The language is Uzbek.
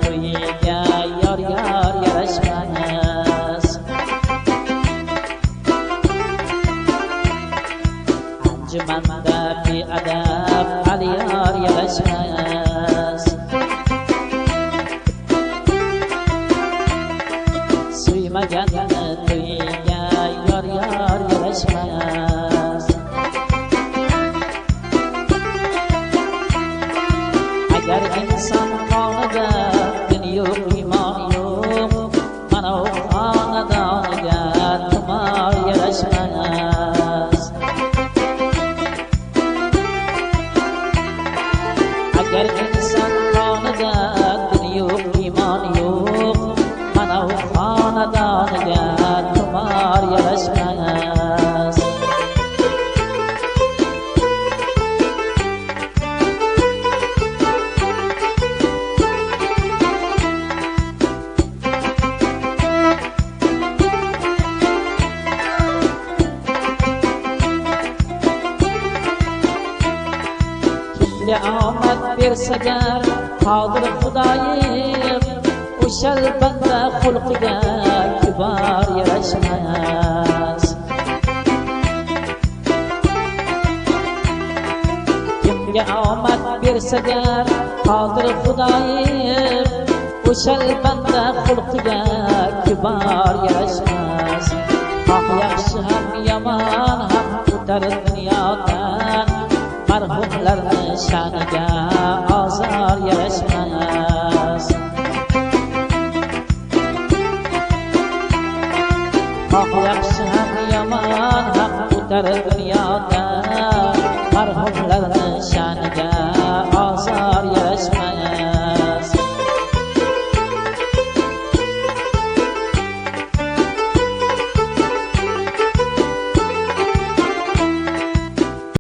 to'yiga yor yarashmas. Anjumanda beadab alyor yarashmas. Suymaganni to'yiga yor yarashmas. Agar inson qonida din yo'q, iymon yo'q, mana u xonadoniga tumor yarashmas. Agar inson qonida din yo'q, iymon yo'q, mana u xonadoniga tumor yarashmas. Kimga omad bersagar qodir Xudoyim, o'shal banda xulqiga kibor yarashmas. Kimga omad bersagar qodir Xudoyim, o'shal banda xulqiga kibor yarashmas. Xoh yaxshi ham yomon ham o'tar dunyodan, marhumlarni sha'niga ozor yarashmas. Xoh yaxshi ham yomon ham o'tar dunyoda, marhumlarni sha'niga